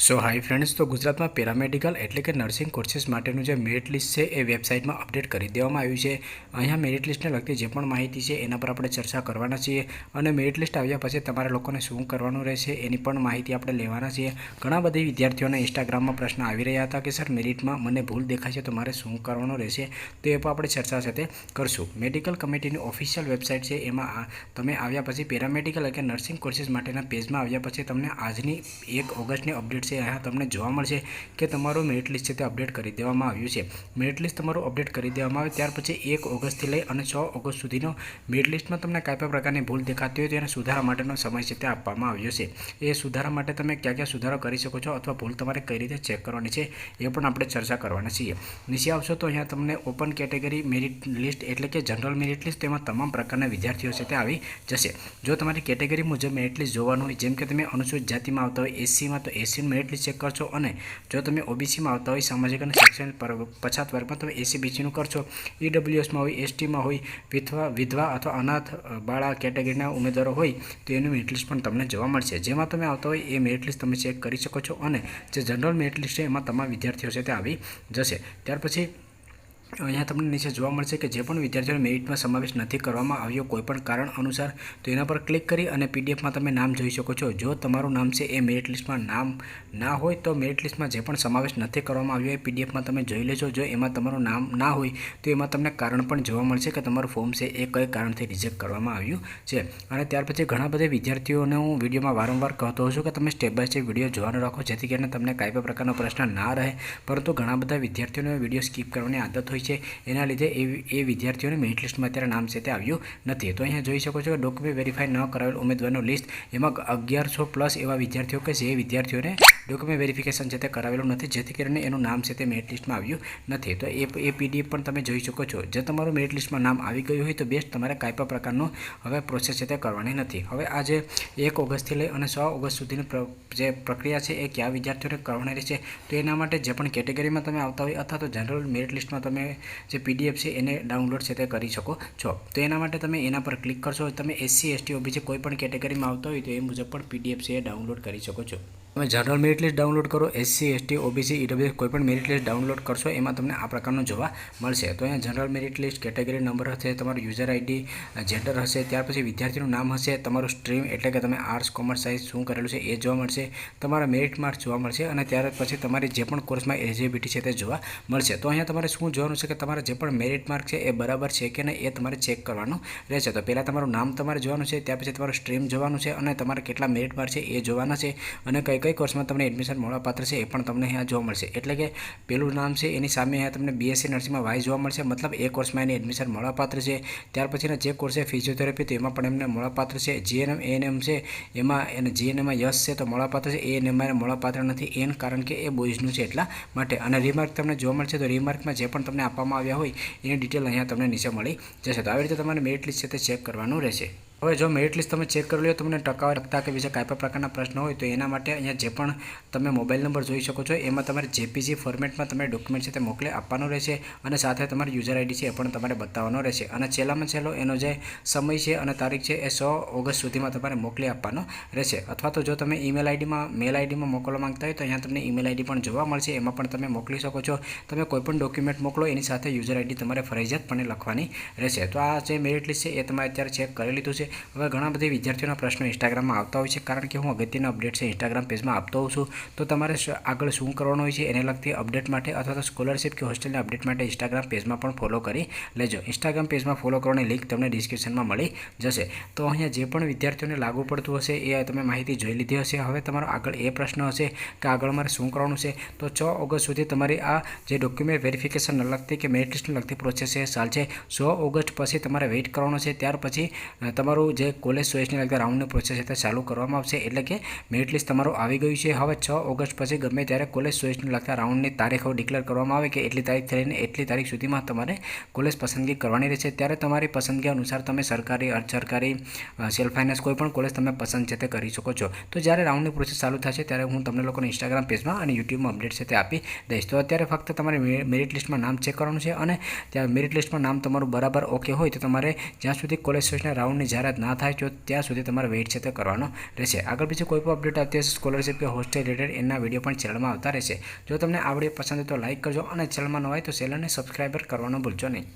સો high friends, તો ગુજરાતમાં paramedical એટલે કે નર્સિંગ કોર્સીસ માટેનું જે મેરિટ લિસ્ટ છે એ વેબસાઇટમાં અપડેટ કરી દેવામાં આવ્યું છે. અહીંયા મેરિટ લિસ્ટને લગતી જે પણ માહિતી છે એના પર આપણે ચર્ચા કરવાના છીએ અને મેરિટ લિસ્ટ આવ્યા પછી તમારે લોકોને શું કરવાનું રહેશે એની પણ માહિતી આપણે લેવાના છીએ. ઘણા બધી વિદ્યાર્થીઓને ઇન્સ્ટાગ્રામમાં પ્રશ્ન આવી રહ્યા હતા કે સર મેરિટમાં મને ભૂલ દેખાય છે તો મારે શું કરવાનું રહેશે, તો એ પણ આપણે ચર્ચા સાથે કરશું. મેડિકલ કમિટીની ઓફિશિયલ વેબસાઇટ છે એમાં તમે આવ્યા પછી પેરામેડિકલ એટલે નર્સિંગ કોર્સીસ માટેના પેજમાં આવ્યા પછી તમને આજની 1 ઓગસ્ટની અપડેટ છે અહીંયા તમને જોવા મળશે કે તમારું મેરિટ લિસ્ટ છે તે અપડેટ કરી દેવામાં આવ્યું છે. મેરિટ લિસ્ટ તમારું અપડેટ કરી દેવામાં આવે ત્યાર પછી 1 ઓગસ્ટથી લઈ અને 6 ઓગસ્ટ સુધીનો મેરિટ લિસ્ટમાં તમને કાંઈ પણ પ્રકારની ભૂલ દેખાતી હોય તો એને સુધારા માટેનો સમય છે તે આપવામાં આવ્યો છે. એ સુધારા માટે તમે ક્યાં ક્યાં સુધારો કરી શકો છો અથવા ભૂલ તમારે કઈ રીતે ચેક કરવાની છે એ પણ આપણે ચર્ચા કરવાના છીએ. નીચે આવશો તો અહીંયા તમને ઓપન કેટેગરી મેરિટ લિસ્ટ એટલે કે જનરલ મેરિટ લિસ્ટ તેમાં તમામ પ્રકારના વિદ્યાર્થીઓ છે તે આવી જશે. જો તમારી કેટેગરી મુજબ મેરિટ લિસ્ટ જોવાનું હોય, જેમ કે તમે અનુસૂચિત જાતિમાં આવતા હોય એસસીમાં, તો એસસીનું મેરિટ લિસ્ટ ચેક કરશો અને જો તમે ઓબીસીમાં આવતા હોય સામાજિક અને શૈક્ષણિક પછાત વર્ગમાં તમે એસસી બીસીનું કરશો. ઈડબ્લ્યુએસમાં હોય, એસટીમાં હોય, વિધવા અથવા અનાથ બાળા કેટેગરીના ઉમેદવારો હોય તો એનું મેરિટ લિસ્ટ પણ તમને જોવા મળશે. જેમાં તમે આવતા હોય એ મેરિટ લિસ્ટ તમે ચેક કરી શકો છો અને જે જનરલ મેરિટ લિસ્ટ છે એમાં તમામ વિદ્યાર્થીઓ છે તે આવી જશે. ત્યાર પછી અહીંયા તમને નીચે જોવા મળશે કે જે પણ વિદ્યાર્થીઓને મેરિટમાં સમાવેશ નથી કરવામાં આવ્યો કોઈપણ કારણ અનુસાર, તો એના પર ક્લિક કરી અને પીડીએફમાં તમે નામ જોઈ શકો છો. જો તમારું નામ છે એ મેરિટ લિસ્ટમાં નામ ના હોય તો મેરિટ લિસ્ટમાં જે પણ સમાવેશ નથી કરવામાં આવ્યો એ પીડીએફમાં તમે જોઈ લેજો. જો એમાં તમારું નામ ના હોય તો એમાં તમને કારણ પણ જોવા મળશે કે તમારું ફોર્મ છે એ કઈ કારણથી રિજેક્ટ કરવામાં આવ્યું છે. અને ત્યાર પછી ઘણા બધા વિદ્યાર્થીઓને હું વિડીયોમાં વારંવાર કહેતો હોઉં છું કે તમે સ્ટેપ બાય સ્ટેપ વિડીયો જોવાનું રાખો જેથી કરીને તમને કાંઈ પણ પ્રકારનો પ્રશ્ન ના રહે. પરંતુ ઘણા બધા વિદ્યાર્થીઓને વિડીયો સ્કીપ કરવાની આદત હોય છે, એના લીધે એ વિદ્યાર્થીઓને મેરિટ લિસ્ટમાં અત્યારે નામ છે તે આવ્યું નથી. તો અહીંયા જોઈ શકો છો કે ડોક્યુમેન્ટ વેરીફાઈ ન કરાવેલ ઉમેદવારનું લિસ્ટ, એમાં 1100+ એવા વિદ્યાર્થીઓ કે જે વિદ્યાર્થીઓને ડોક્યુમેન્ટ વેરિફિકેશન છે તે કરાવેલું નથી, જેથી કરીને એનું નામ છે તે મેરિટ લિસ્ટમાં આવ્યું નથી. તો એ પીડીએફ પણ તમે જોઈ શકો છો. જે તમારું મેરિટ લિસ્ટમાં નામ આવી ગયું હોય તો બેસ્ટ તમારે કાંઈ પણ પ્રકારનો હવે પ્રોસેસ છે તે કરવાની નથી. હવે આ જે 1 ઓગસ્ટથી લઈ અને 6 ઓગસ્ટ સુધીની જે પ્રક્રિયા છે એ કયા વિદ્યાર્થીઓને કરવાની રહેશે, તો એના માટે જે પણ કેટેગરીમાં તમે આવતા હોય અથવા તો જનરલ મેરિટ લિસ્ટમાં તમે જે પીડીએફ છે એને ડાઉનલોડ છે તે કરી શકો છો. તો એના માટે તમે એના પર ક્લિક કરશો. તમે એસસી એસટી ઓબીસી કોઈ પણ કેટેગરીમાં આવતા હોય તો એ મુજબ પણ પીડીએફ છે એ ડાઉનલોડ કરી શકો છો. તમે જનરલ મેરિટ લિસ્ટ ડાઉનલોડ કરો, એસસી એસટી ઓબીસી ઈડબ્લ્યુએસ કોઈ પણ મેરિટ લિસ્ટ ડાઉનલોડ કરશો એમાં તમને આ પ્રકારનું જોવા મળશે. તો અહીંયા general merit list, category number હશે, તમારું યુઝર આઈડી, જેન્ડર હશે, ત્યાર પછી વિદ્યાર્થીનું નામ હશે, તમારું સ્ટ્રીમ એટલે કે તમે આર્ટ્સ કોમર્સ સાયન્સ શું કરેલું છે એ જોવા મળશે, તમારા મેરિટ માર્ક્સ જોવા મળશે અને ત્યાર પછી તમારી જે પણ કોર્સમાં એલિજિબિલિટી છે તે જોવા મળશે. તો અહીંયા તમારે શું જોવાનું છે કે તમારા જે પણ મેરિટ માર્ક છે એ બરાબર છે કે નહીં એ તમારે ચેક કરવાનું રહેશે. તો પહેલાં તમારું નામ તમારે જોવાનું છે, ત્યાર પછી તમારું સ્ટ્રીમ જોવાનું છે અને તમારે કેટલા મેરિટ માર્ક છે એ જોવાના છે અને કઈ કોર્સમાં તમને એડમિશન મળવાપાત્ર છે એ પણ તમને અહીંયા જોવા મળશે. એટલે કે પેલું નામ છે એની સામે અહીંયા તમને બીએસસી નર્સિંગમાં વાય જોવા મળશે, મતલબ એ કોર્સમાં એને એડમિશન મળવાપાત્ર છે. ત્યાર પછીના જે કોર્સ છે ફિઝિયોથેરાપી તો એમાં પણ એમને મળવાપાત્ર છે. જીએનએમ એએનએમ છે એમાં એને જીએનએમમાં યસ છે તો મળવાપાત્ર છે, એએનએમમાં એને મળવાપાત્ર નથી એન કારણ કે એ બોયઝનું છે એટલા માટે. અને રીમાર્ક તમને જોવા મળશે તો રીમાર્કમાં જે પણ તમને આપવામાં આવ્યા હોય એની ડિટેલ અહીંયા તમને નીચે મળી જશે. તો આવી રીતે તમારે મેરિટ લિસ્ટ છે તે ચેક કરવાનું રહેશે. હવે જો મેરિટ લિસ્ટ તમે ચેક કરી લો, તમને ટકાવારી લગતા કે બીજા કાંઈ પણ પ્રકારના પ્રશ્ન હોય તો એના માટે અહીંયા જે પણ તમે મોબાઈલ નંબર જોઈ શકો છો એમાં તમારે જેપીજી ફોર્મેટમાં તમે ડોક્યુમેન્ટ છે તે મોકલી આપવાનું રહેશે અને સાથે તમારી યુઝર આઈડી છે એ પણ તમારે બતાવવાનો રહેશે. અને છેલ્લામાં છેલ્લો એનો જે સમય છે અને તારીખ છે એ 6 ઓગસ્ટ સુધીમાં તમારે મોકલી આપવાનો રહેશે. અથવા તો જો તમે ઈમેલ આઈડીમાં મેલ આઈડીમાં મોકલવા માંગતા હોય તો અહીંયા તમને ઈમેલ આઈડી પણ જોવા મળશે, એમાં પણ તમે મોકલી શકો છો. તમે કોઈપણ ડોક્યુમેન્ટ મોકલો એની સાથે યુઝર આઈડી તમારે ફરજિયાતપણે લખવાની રહેશે. તો આ જે મેરિટ લિસ્ટ છે એ તમે અત્યારે ચેક કરી લીધું છે. હવે ઘણા બધા વિદ્યાર્થીઓના પ્રશ્નો ઇન્સ્ટાગ્રામમાં આવતા હોય છે, કારણ કે હું અગત્યના અપડેટ છે ઇન્સ્ટાગ્રામ પેજમાં આપતો હોઉં છું. તો તમારે આગળ શું કરવાનું હોય છે એને લગતી અપડેટ માટે અથવા તો સ્કોલરશિપ કે હોસ્ટેલની અપડેટ માટે ઇન્સ્ટાગ્રામ પેજમાં પણ ફોલો કરી લેજો. ઇન્સ્ટાગ્રામ પેજમાં ફોલો કરવાની લિંક તમને ડિસ્ક્રિપ્શનમાં મળી જશે. તો અહીંયા જે પણ વિદ્યાર્થીઓને લાગુ પડતું હશે એ તમે માહિતી જોઈ લીધી હશે. હવે તમારો આગળ એ પ્રશ્ન હશે કે આગળ મારે શું કરવાનું છે, તો 6 ઓગસ્ટ સુધી તમારી આ જે ડોક્યુમેન્ટ વેરિફિકેશન લગતી કે મેરિટ લિસ્ટને લગતી પ્રોસેસ છે ચાલશે. 6 ઓગસ્ટ પછી તમારે વેઇટ કરવાનો છે. ત્યાર પછી તમારું જે કોલેજ ચોઇસને લગતા રાઉન્ડની પ્રોસેસ છે તે ચાલુ કરવામાં આવશે. એટલે કે મેરિટ લિસ્ટ તમારું આવી ગયું છે. હવે 6 ઓગસ્ટ પછી ગમે ત્યારે કોલેજ ચોઇસને લગતા રાઉન્ડની તારીખો ડિક્લેર કરવામાં આવે કે એટલી તારીખ થઈને એટલી તારીખ સુધીમાં તમારે કોલેજ પસંદગી કરવાની રહેશે. ત્યારે તમારી પસંદગી અનુસાર તમે સરકારી, અર્ધ સરકારી, સેલ્ફ ફાઇનાન્સ કોઈ પણ કોલેજ તમે પસંદ છે તે કરી શકો છો. તો જ્યારે રાઉન્ડની પ્રોસેસ ચાલુ થશે ત્યારે હું તમને લોકોને ઇન્સ્ટાગ્રામ પેજમાં અને યુટ્યુબમાં અપડેટ છે તે આપી દઈશ. તો અત્યારે ફક્ત તમારે મેરિટ લિસ્ટમાં નામ ચેક કરવાનું છે અને ત્યાં મેરિટ લિસ્ટમાં નામ તમારું બરાબર ઓકે હોય તો તમારે જ્યાં સુધી કોલેજ ચોઇસના રાઉન્ડની જ્યારે જાહેરાત ના થાય જો ત્યાં સુધી તમારે વેઇટ છે તે કરવાનો રહેશે. આગળ બીજું કોઈ પણ અપડેટ આવતી હશે સ્કોલરશિપ કે હોસ્ટેલ રિલેટેડ એના વિડીયો પણ ચેનલમાં આવતા રહેશે. જો તમને આ વિડીયો પસંદ હોય તો લાઇક કરજો અને ચેનલમાં ન હોય તો ચેનલને સબસ્ક્રાઈબર કરવાનું ભૂલશો નહીં.